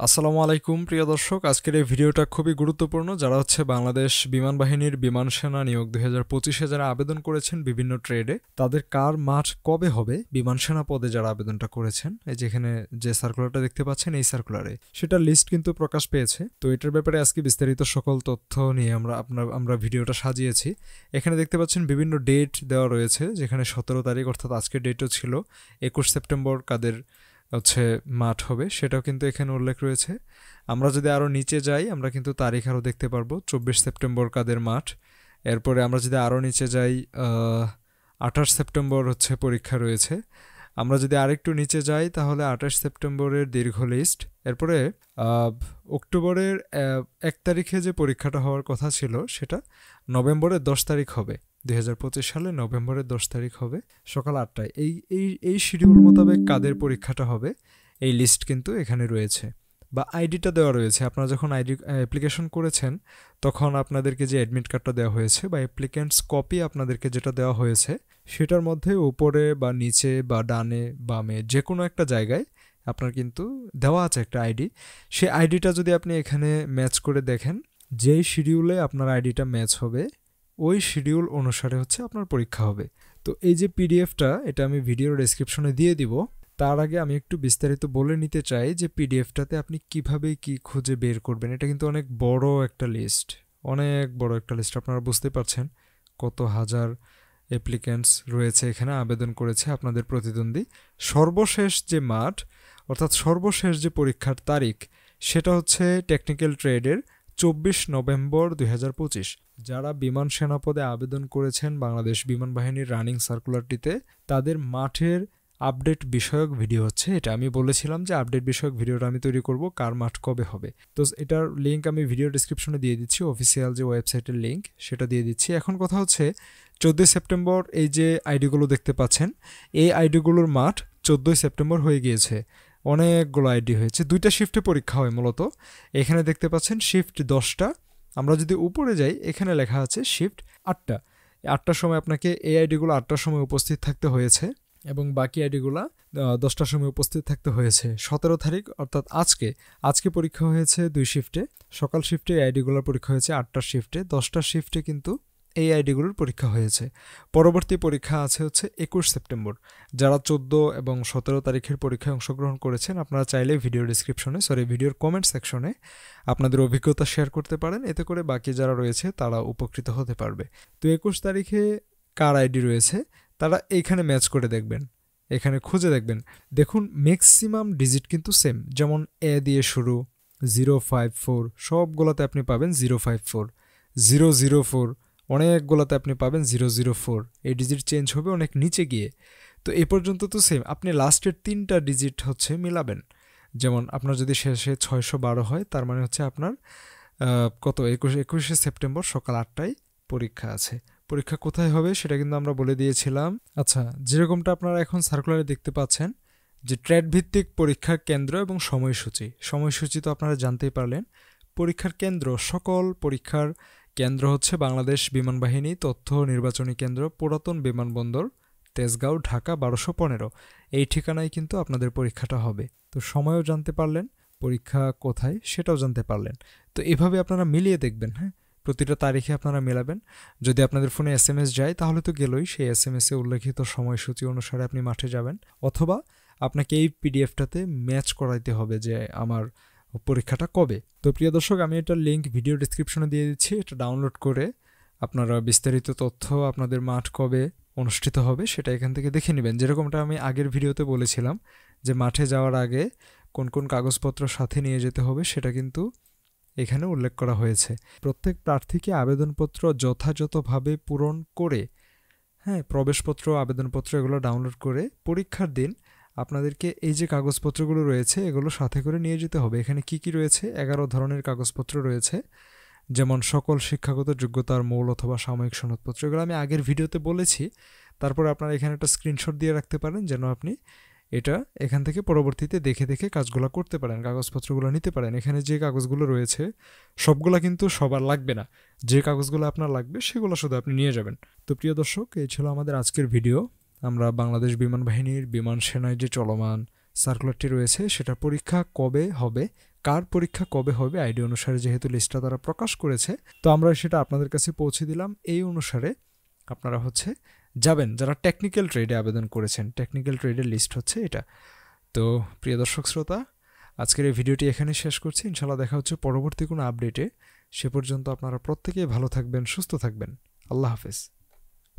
আসসালামু আলাইকুম প্রিয় দর্শক, আজকের এই ভিডিওটা খুবই গুরুত্বপূর্ণ। যারা বাংলাদেশ বিমান বাহিনীর বিমান সেনা নিয়োগ 2025-এ যারা আবেদন করেছেন বিভিন্ন ট্রেডে, তাদের কার মাঠ কবে হবে, বিমান সেনা পদে যারা আবেদনটা করেছেন, এই যেখানে যে সার্কুলারটা দেখতে পাচ্ছেন, এই সার্কুলারে সেটার লিস্ট কিন্তু প্রকাশ পেয়েছে। তো এটার ব্যাপারে আজকে বিস্তারিত সকল তথ্য নিয়ে আমরা ভিডিওটা সাজিয়েছি। এখানে দেখতে পাচ্ছেন বিভিন্ন ডেট দেওয়া রয়েছে, যেখানে 17 তারিখ অর্থাৎ আজকের ডেটও ছিল। 21 সেপ্টেম্বর কাদের মাঠ হবে সেটাও কিন্তু এখানে উল্লেখ রয়েছে। আমরা যদি আরও নিচে যাই, আমরা কিন্তু তারিখ আরও দেখতে পারবো। 24 সেপ্টেম্বর কাদের মাঠ। এরপরে আমরা যদি আরও নিচে যাই, 28 সেপ্টেম্বর পরীক্ষা রয়েছে। আমরা যদি আরেকটু নিচে যাই তাহলে 28 সেপ্টেম্বরের দীর্ঘ লিস্ট। এরপরে অক্টোবরের 1 তারিখে যে পরীক্ষাটা হওয়ার কথা ছিল সেটা নভেম্বরের 10 তারিখ হবে। 2025 সালে নভেম্বরের 10 তারিখ হবে সকাল 8টায়। এই শিডিউল মোতাবেক কাদের পরীক্ষাটা হবে এই লিস্ট কিন্তু এখানে রয়েছে, বা আইডিটা দেওয়া রয়েছে। আপনারা যখন অ্যাপ্লিকেশন করেছেন তখন আপনাদেরকে যে অ্যাডমিট কার্ডটা দেওয়া হয়েছে বা অ্যাপ্লিক্যান্টস কপি আপনাদেরকে যেটা দেওয়া হয়েছে, সেটার মধ্যে উপরে বা নিচে বা ডানে বামে যে কোনো একটা জায়গায় আপনার কিন্তু দেওয়া আছে একটা আইডি। সেই আইডিটা যদি আপনি এখানে ম্যাচ করে দেখেন, যেই শিডিউলে আপনার আইডিটা ম্যাচ হবে ওই শিডিউল অনুসারে আপনার পরীক্ষা হবে। তো এই যে পিডিএফটা, এটা আমি ভিডিওর ডেসক্রিপশনে দিয়ে দিব। তার আগে আমি একটু বিস্তারিত বলে নিতে চাই যে পিডিএফটাতে আপনি কিভাবে কি খুঁজে বের করবেন। এটা কিন্তু অনেক বড় একটা লিস্ট, অনেক বড় একটা লিস্ট। আপনারা বুঝতে পারছেন কত হাজার অ্যাপ্লিক্যান্টস রয়েছে এখানে, আবেদন করেছে আপনাদের প্রতিদ্বন্দ্বী। সর্বশেষ যে মাঠ অর্থাৎ সর্বশেষ যে পরীক্ষার তারিখ, সেটা টেকনিক্যাল ট্রেডের 24 নভেম্বর 2025। যারা বিমান সেনা পদে আবেদন করেছেন বাংলাদেশ বিমান বাহিনীর রানিং সার্কুলারটিতে, তাদের মাঠের আপডেট বিষয়ক ভিডিও এটা। আমি বলেছিলাম যে আপডেট বিষয়ক ভিডিওটা আমি তৈরি করব, কার মাঠ কবে হবে। তো এটার লিঙ্ক আমি ভিডিও ডিসক্রিপশনে দিয়ে দিচ্ছি, অফিসিয়াল যে ওয়েবসাইটের লিঙ্ক সেটা দিয়ে দিচ্ছি। এখন কথা 14 সেপ্টেম্বর এই যে আইডিগুলো দেখতে পাচ্ছেন, এই আইডিগুলোর মাঠ 14 সেপ্টেম্বর হয়ে গিয়েছে। অনেকগুলো আইডি হয়েছে, দুইটা শিফটে পরীক্ষা হয় মূলত। এখানে দেখতে পাচ্ছেন শিফট 10টা। আমরা যদি উপরে যাই, এখানে লেখা আছে শিফট 8টা। 8টার সময় আপনাকে এই আইডিগুলো 8টার সময় উপস্থিত থাকতে হয়েছে এবং বাকি আইডিগুলো 10টার সময় উপস্থিত থাকতে হয়েছে। 17 তারিখ অর্থাৎ আজকে পরীক্ষা হয়েছে 2 শিফটে। সকাল শিফটে এই আইডিগুলোর পরীক্ষা হয়েছে, 8টার শিফটে। 10টার শিফটে কিন্তু এই আইডিগুলোর পরীক্ষা হয়েছে। পরবর্তী পরীক্ষা আছে 21 সেপ্টেম্বর। যারা 14 এবং 17 তারিখের পরীক্ষায় অংশগ্রহণ করেছেন, আপনারা চাইলে ভিডিওর কমেন্ট সেকশনে আপনাদের অভিজ্ঞতা শেয়ার করতে পারেন। এতে করে বাকি যারা রয়েছে তারা উপকৃত হতে পারবে। তো 21 তারিখে কার আইডি রয়েছে তারা এইখানে ম্যাচ করে দেখবেন, এখানে খুঁজে দেখবেন। দেখুন ম্যাক্সিমাম ডিজিট কিন্তু সেম, যেমন এ দিয়ে শুরু 054, সবগুলোতে আপনি পাবেন 054। 004, অনেকগুলোতে আপনি পাবেন 004। এই ডিজিট চেঞ্জ হবে অনেক নিচে গিয়ে। তো এই পর্যন্ত তো সেম, আপনি লাস্টের 3টা ডিজিট মিলাবেন। যেমন আপনার যদি শেষে 612 হয়, তার মানে আপনার কত 21শে সেপ্টেম্বর সকাল 8টায় পরীক্ষা আছে। পরীক্ষা কোথায় হবে সেটা কিন্তু আমরা বলে দিয়েছিলাম। আচ্ছা, যেরকমটা আপনারা এখন সার্কুলারে দেখতে পাচ্ছেন যে ট্রেড ভিত্তিক পরীক্ষার কেন্দ্র এবং সময়সূচি তো আপনারা জানতেই পারলেন। পরীক্ষার কেন্দ্র, সকল পরীক্ষার কেন্দ্র বাংলাদেশ বিমান বাহিনী তথ্য নির্বাচনী কেন্দ্র, পুরাতন বিমানবন্দর, তেজগাঁও, ঢাকা 1215। এই ঠিকানায় কিন্তু আপনাদের পরীক্ষাটা হবে। তো সময়ও জানতে পারলেন, পরীক্ষা কোথায় সেটাও জানতে পারলেন। তো এভাবে আপনারা মিলিয়ে দেখবেন। হ্যাঁ, প্রতিটা তারিখে আপনারা মেলাবেন। যদি আপনাদের ফোনে এসএমএস যায় তাহলে তো গেলই, সেই এসএমএসে উল্লেখিত সময়সূচি অনুসারে আপনি মাঠে যাবেন। অথবা আপনাকে এই পিডিএফটাতে ম্যাচ করাইতে হবে যে আমার পরীক্ষাটা কবে। তো প্রিয় দর্শক, আমি এটার লিঙ্ক ভিডিও ডিসক্রিপশনে দিয়ে দিচ্ছি। এটা ডাউনলোড করে আপনারা বিস্তারিত তথ্য, আপনাদের মাঠ কবে অনুষ্ঠিত হবে সেটা এখান থেকে দেখে নেবেন। যেরকমটা আমি আগের ভিডিওতে বলেছিলাম যে মাঠে যাওয়ার আগে কোন কোন কাগজপত্র সাথে নিয়ে যেতে হবে, সেটা কিন্তু এখানে উল্লেখ করা হয়েছে। প্রত্যেক প্রার্থীকে আবেদনপত্র যথাযথভাবে পূরণ করে, হ্যাঁ, প্রবেশপত্র, আবেদনপত্র এগুলো ডাউনলোড করে পরীক্ষার দিন আপনাদেরকে এই যে কাগজপত্রগুলো রয়েছে এগুলো সাথে করে নিয়ে যেতে হবে। এখানে কি কি রয়েছে? 11 ধরনের কাগজপত্র রয়েছে, যেমন সকল শিক্ষাগত যোগ্যতার মূল অথবা সাময়িক সনদপত্র। এগুলো আমি আগের ভিডিওতে বলেছি। তারপর আপনারা এখানে একটা স্ক্রিনশট দিয়ে রাখতে পারেন, যেন আপনি এটা এখান থেকে পরবর্তীতে দেখে দেখে কাজগুলো করতে পারেন, কাগজপত্রগুলো নিতে পারেন। এখানে যে কাগজগুলো রয়েছে সবগুলা কিন্তু সবার লাগবে না, যে কাগজগুলো আপনার লাগবে সেগুলো শুধু আপনি নিয়ে যাবেন। তো প্রিয় দর্শক, এই ছিল আমাদের আজকের ভিডিও। আমরা বাংলাদেশ বিমান বাহিনীর বিমান সেনায় যে চলমান সার্কুলারটি রয়েছে সেটা পরীক্ষা কবে হবে, কার পরীক্ষা কবে হবে আইডি অনুসারে যেহেতু লিস্টটা তারা প্রকাশ করেছে, তো আমরা সেটা আপনাদের কাছে পৌঁছে দিলাম। এই অনুসারে আপনারা যাবেন যারা টেকনিক্যাল ট্রেডে আবেদন করেছেন। টেকনিক্যাল ট্রেডের লিস্ট হচ্ছে এটা। তো প্রিয় দর্শক শ্রোতা, আজকের এই ভিডিওটি এখানে শেষ করছি। ইনশাল্লাহ দেখা হচ্ছে পরবর্তী কোনো আপডেটে। সে পর্যন্ত আপনারা প্রত্যেকেই ভালো থাকবেন, সুস্থ থাকবেন। আল্লাহ হাফেজ।